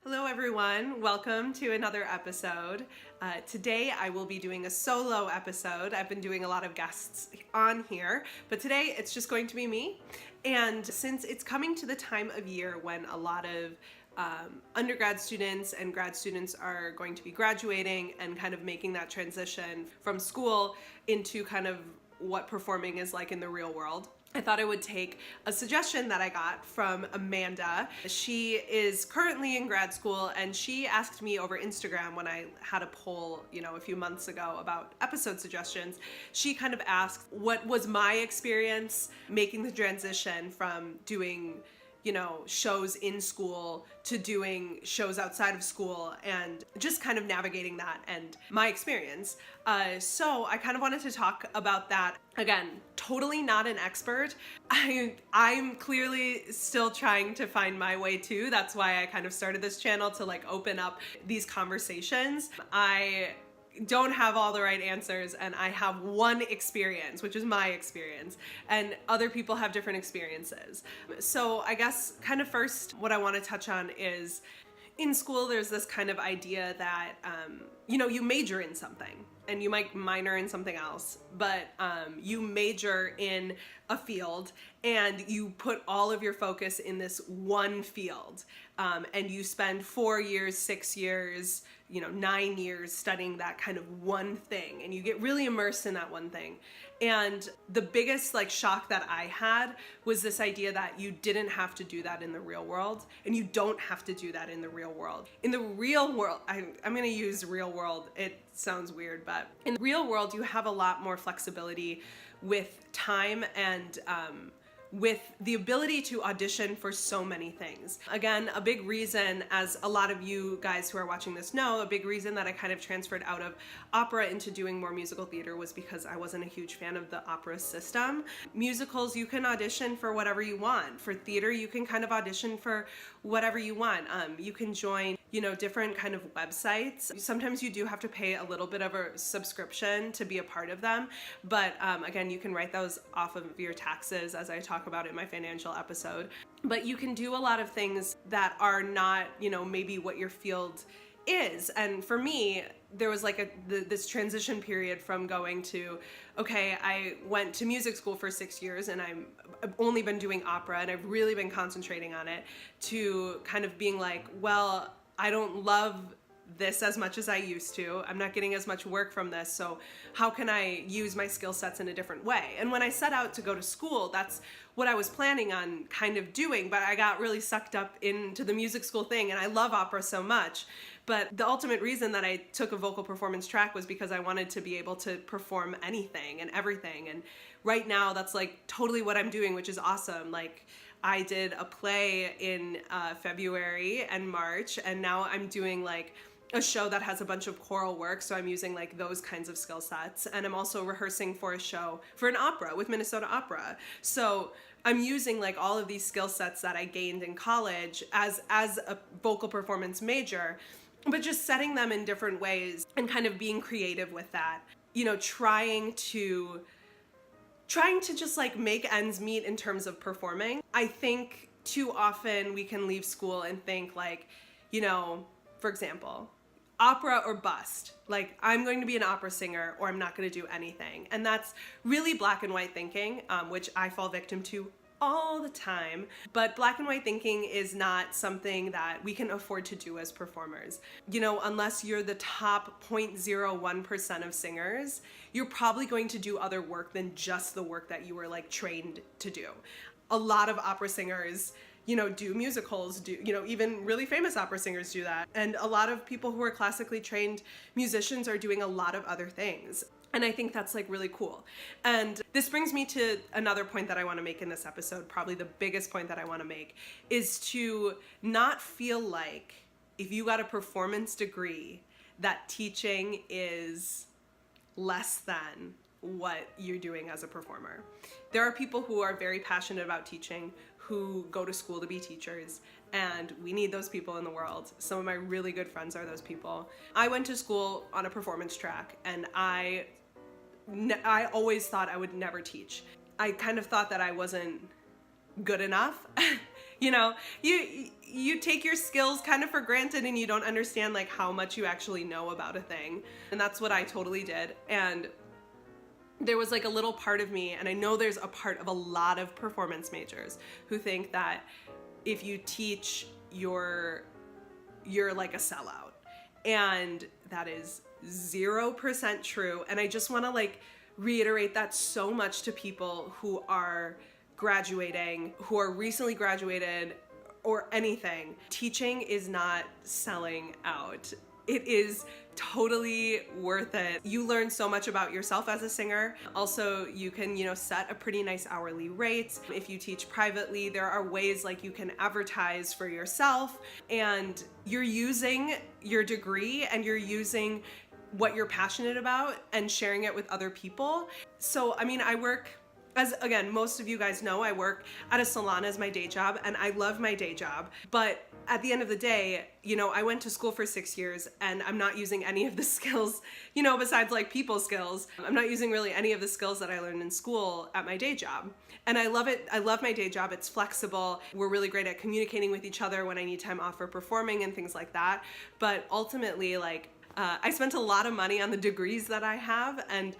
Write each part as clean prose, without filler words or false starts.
Hello everyone, welcome to another episode. Today I will be doing a solo episode. I've been doing a lot of guests on here, but today it's just going to be me. And since it's coming to the time of year when a lot of undergrad students and grad students are going to be graduating and kind of making that transition from school into kind of what performing is like in the real world, I thought I would take a suggestion that I got from Amanda. She is currently in grad school, and she asked me over Instagram when I had a poll, a few months ago about episode suggestions. She kind of asked what was my experience making the transition from doing shows in school to doing shows outside of school and just kind of navigating that and my experience. So I kind of wanted to talk about that. Again, totally not an expert. I'm clearly still trying to find my way too. That's why I kind of started this channel to open up these conversations. I don't have all the right answers, and I have one experience, which is my experience, and other people have different experiences. So I guess kind of first what I want to touch on is in school there's this kind of idea that you major in something and you might minor in something else, but you major in a field and you put all of your focus in this one field, and you spend 4 years, 6 years, 9 years studying that kind of one thing, and you get really immersed in that one thing. And the biggest shock that I had was this idea that you didn't have to do that in the real world, and you don't have to do that in the real world. In the real world, I'm gonna use real world, it sounds weird, but in the real world you have a lot more flexibility with time and with the ability to audition for so many things. Again, a big reason, as a lot of you guys who are watching this know, a big reason that I kind of transferred out of opera into doing more musical theater was because I wasn't a huge fan of the opera system. Musicals, you can audition for whatever you want. For theater, you can kind of audition for whatever you want. You can join, different kind of websites. Sometimes you do have to pay a little bit of a subscription to be a part of them, but again, you can write those off of your taxes, as I talk about in my financial episode. But you can do a lot of things that are not, maybe what your field is. And for me, there was this transition period from going to, okay, I went to music school for 6 years and I've only been doing opera and I've really been concentrating on it, to kind of being like, well, I don't love this as much as I used to. I'm not getting as much work from this, so how can I use my skill sets in a different way? And when I set out to go to school, that's what I was planning on kind of doing, but I got really sucked up into the music school thing, and I love opera so much. But the ultimate reason that I took a vocal performance track was because I wanted to be able to perform anything and everything, and right now that's totally what I'm doing, which is awesome. I did a play in February and March, and now I'm doing a show that has a bunch of choral work, so I'm using those kinds of skill sets, and I'm also rehearsing for a show for an opera with Minnesota Opera. So I'm using all of these skill sets that I gained in college as a vocal performance major, but just setting them in different ways and kind of being creative with that. Trying to just make ends meet in terms of performing. I think too often we can leave school and think for example, opera or bust. I'm going to be an opera singer or I'm not going to do anything. And that's really black and white thinking, which I fall victim to all the time. But black and white thinking is not something that we can afford to do as performers. Unless you're the top 0.01% of singers, you're probably going to do other work than just the work that you were trained to do. A lot of opera singers do musicals, even really famous opera singers do that. And a lot of people who are classically trained musicians are doing a lot of other things. And I think that's really cool. And this brings me to another point that I want to make in this episode. Probably the biggest point that I want to make is to not feel like if you got a performance degree that teaching is less than what you're doing as a performer. There are people who are very passionate about teaching, who go to school to be teachers, and we need those people in the world. Some of my really good friends are those people. I went to school on a performance track, and I always thought I would never teach. I kind of thought that I wasn't good enough You know, you take your skills kind of for granted and you don't understand like how much you actually know about a thing. And that's what I totally did. And there was like a little part of me, and I know there's a part of a lot of performance majors who think that if you teach, you're like a sellout. And that is 0% true. And I just want to like reiterate that so much to people who are graduating, who are recently graduated, or anything. Teaching is not selling out. It is totally worth it. You learn so much about yourself as a singer. Also, you can, set a pretty nice hourly rate. If you teach privately, there are ways like you can advertise for yourself, and you're using your degree and you're using what you're passionate about and sharing it with other people. So, I mean, I work as, again, most of you guys know, I work at a salon as my day job, and I love my day job. But at the end of the day, I went to school for 6 years, and I'm not using any of the skills, besides like people skills. I'm not using really any of the skills that I learned in school at my day job. And I love it. I love my day job. It's flexible. We're really great at communicating with each other when I need time off for performing and things like that. But ultimately, I spent a lot of money on the degrees that I have, and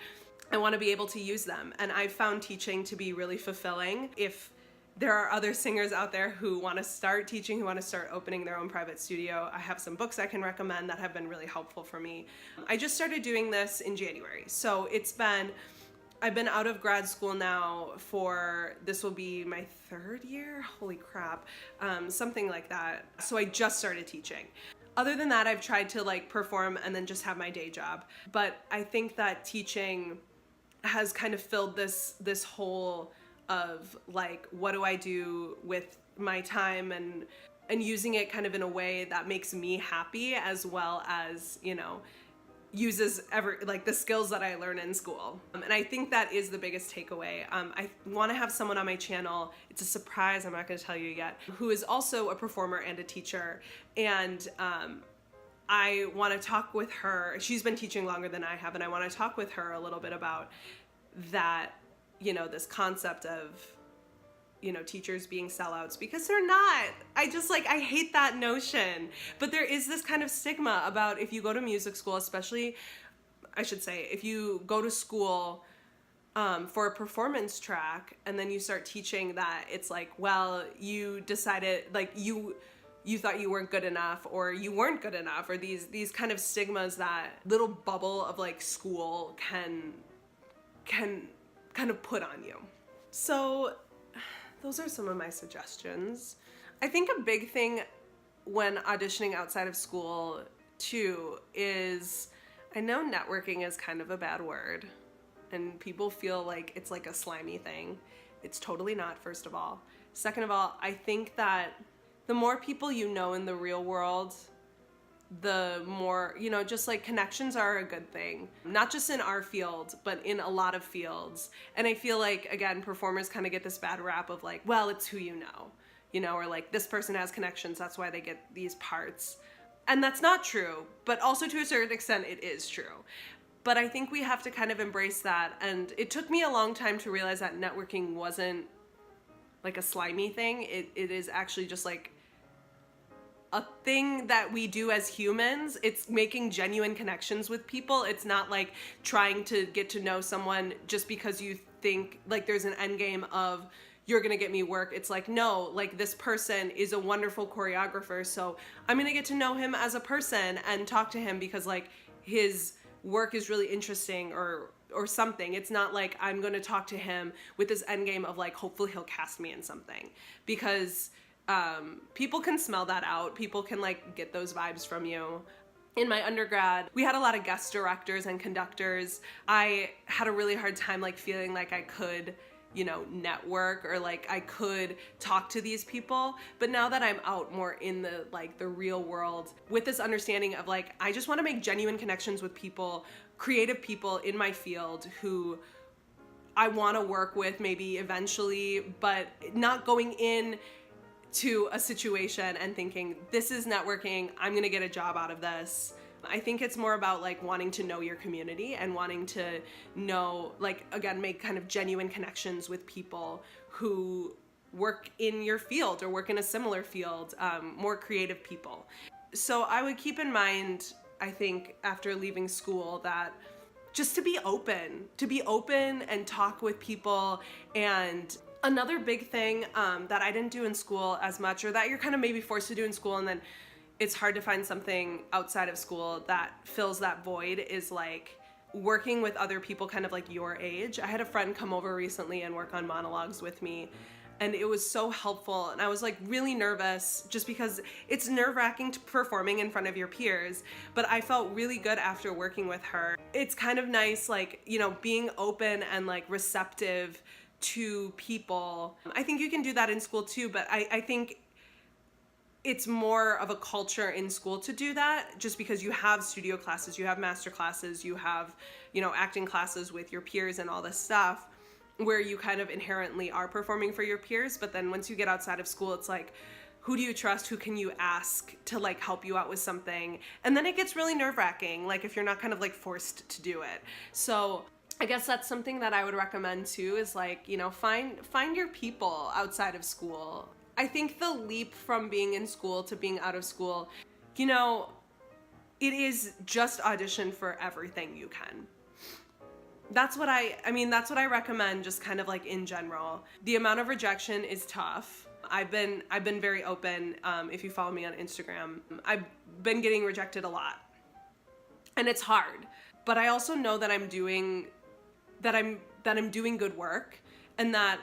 I want to be able to use them. And I've found teaching to be really fulfilling. If there are other singers out there who want to start teaching, who want to start opening their own private studio, I have some books I can recommend that have been really helpful for me. I just started doing this in January. So I've been out of grad school now this will be my 3rd year? Holy crap. Something like that. So I just started teaching. Other than that, I've tried to perform and then just have my day job. But I think that teaching has kind of filled this hole of what do I do with my time, and using it kind of in a way that makes me happy, as well as, uses the skills that I learn in school. And I think that is the biggest takeaway. I want to have someone on my channel, it's a surprise, I'm not going to tell you yet, who is also a performer and a teacher. And I want to talk with her. She's been teaching longer than I have, and I want to talk with her a little bit about that, this concept of, teachers being sellouts, because they're not. I hate that notion. But there is this kind of stigma about if you go to music school, especially, I should say, if you go to school for a performance track and then you start teaching that, it's you decided, you thought you weren't good enough, or you weren't good enough, or these kind of stigmas that little bubble of school can kind of put on you. So those are some of my suggestions. I think a big thing when auditioning outside of school too is, I know networking is kind of a bad word and people feel like it's like a slimy thing. It's totally not, first of all. Second of all, I think that the more people you know in the real world, the more, just connections are a good thing. Not just in our field, but in a lot of fields. And I feel again, performers kind of get this bad rap of well, it's who you know, or this person has connections, that's why they get these parts. And that's not true, but also to a certain extent it is true. But I think we have to kind of embrace that. And it took me a long time to realize that networking wasn't a slimy thing. It is actually just a thing that we do as humans. It's making genuine connections with people. It's not trying to get to know someone just because you think there's an end game of you're gonna get me work. It's no, this person is a wonderful choreographer, so I'm gonna get to know him as a person and talk to him because his work is really interesting or something. It's not I'm gonna talk to him with this end game of hopefully he'll cast me in something, because people can smell that out. People can get those vibes from you. In my undergrad, we had a lot of guest directors and conductors. I had a really hard time feeling I could, network, or I could talk to these people. But now that I'm out more in the the real world, with this understanding of I just want to make genuine connections with people, creative people in my field who I want to work with maybe eventually, but not going in to a situation and thinking, this is networking, I'm gonna get a job out of this. I think it's more about wanting to know your community and wanting to know, again, make kind of genuine connections with people who work in your field or work in a similar field, more creative people. So I would keep in mind, I think, after leaving school, that just to be open and talk with people. And another big thing that I didn't do in school as much, or that you're kind of maybe forced to do in school, and then it's hard to find something outside of school that fills that void, is like working with other people kind of like your age. I had a friend come over recently and work on monologues with me, and it was so helpful. And I was like really nervous just because it's nerve-wracking performing in front of your peers, but I felt really good after working with her. It's kind of nice, like, you know, being open and like receptive to people. I think you can do that in school too, but I think it's more of a culture in school to do that, just because you have studio classes, you have master classes, you have, you know, acting classes with your peers and all this stuff, where you kind of inherently are performing for your peers. But then once you get outside of school, it's like, who do you trust? Who can you ask to like help you out with something? And then it gets really nerve-wracking, like if you're not kind of like forced to do it. So I guess that's something that I would recommend too, is like, you know, find your people outside of school. I think the leap from being in school to being out of school, you know, it is just audition for everything you can. That's what I recommend, just kind of like in general. The amount of rejection is tough. I've been very open. If you follow me on Instagram, I've been getting rejected a lot, and it's hard. But I also know that I'm doing good work, and that,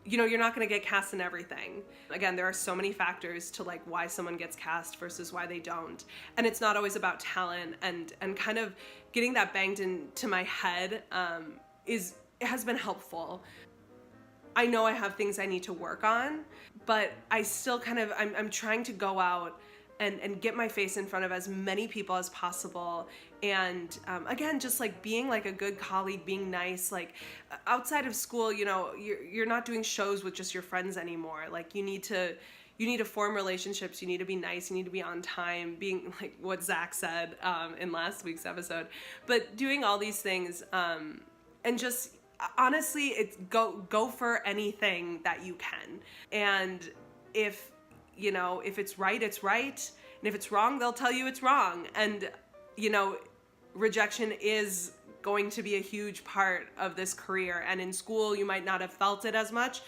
you know, you're not going to get cast in everything. Again, there are so many factors to like why someone gets cast versus why they don't. And it's not always about talent, and kind of getting that banged into my head has been helpful. I know I have things I need to work on, but I still kind of, I'm trying to go out and get my face in front of as many people as possible. And again, just like being like a good colleague, being nice. Like outside of school, you know, you're not doing shows with just your friends anymore. Like you need to form relationships. You need to be nice. You need to be on time, being like what Zach said in last week's episode. But doing all these things, and just honestly, it's go for anything that you can. And if it's right, it's right. And if it's wrong, they'll tell you it's wrong. And, you know, rejection is going to be a huge part of this career. And in school, you might not have felt it as much.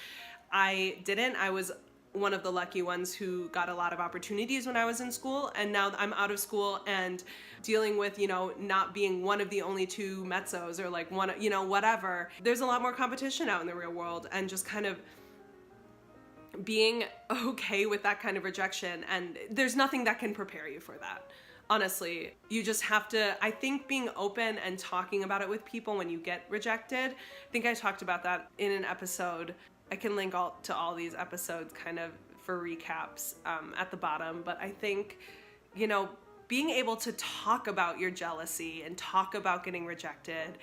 I didn't. I was one of the lucky ones who got a lot of opportunities when I was in school. And now I'm out of school and dealing with, you know, not being one of the only two mezzos, or like one, you know, whatever. There's a lot more competition out in the real world, and just kind of being okay with that kind of rejection. And there's nothing that can prepare you for that. Honestly, you just have to, I think, being open and talking about it with people when you get rejected. I think I talked about that in an episode. I can link to all these episodes kind of for recaps at the bottom. But I think, you know, being able to talk about your jealousy and talk about getting rejected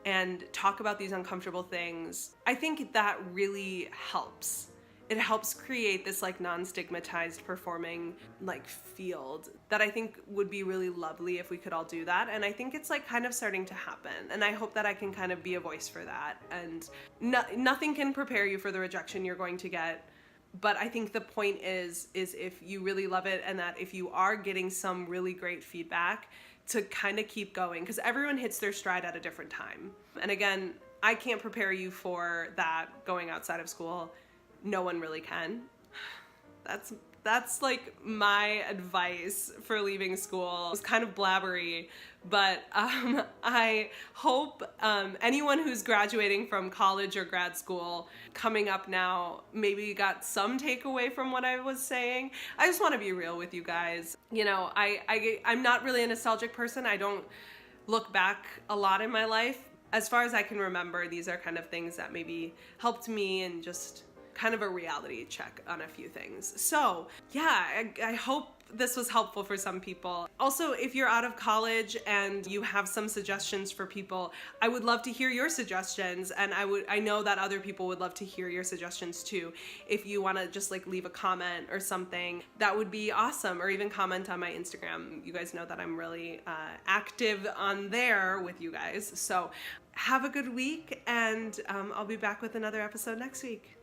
and talk about these uncomfortable things, I think that really helps. It helps create this like non-stigmatized performing like field that I think would be really lovely if we could all do that. And I think it's like kind of starting to happen. And I hope that I can kind of be a voice for that. And nothing can prepare you for the rejection you're going to get. But I think the point is if you really love it, and that if you are getting some really great feedback, to kind of keep going, because everyone hits their stride at a different time. And again, I can't prepare you for that going outside of school. No one really can. That's like my advice for leaving school. It was kind of blabbery, but I hope anyone who's graduating from college or grad school coming up now maybe got some takeaway from what I was saying. I just want to be real with you guys. You know, I'm not really a nostalgic person. I don't look back a lot in my life. As far as I can remember, these are kind of things that maybe helped me, and just kind of a reality check on a few things. So yeah, I hope this was helpful for some people. Also, if you're out of college and you have some suggestions for people, I would love to hear your suggestions, and I know that other people would love to hear your suggestions too. If you want to just like leave a comment or something, that would be awesome. Or even comment on my Instagram. You guys know that I'm really active on there with you guys. So have a good week, and I'll be back with another episode next week.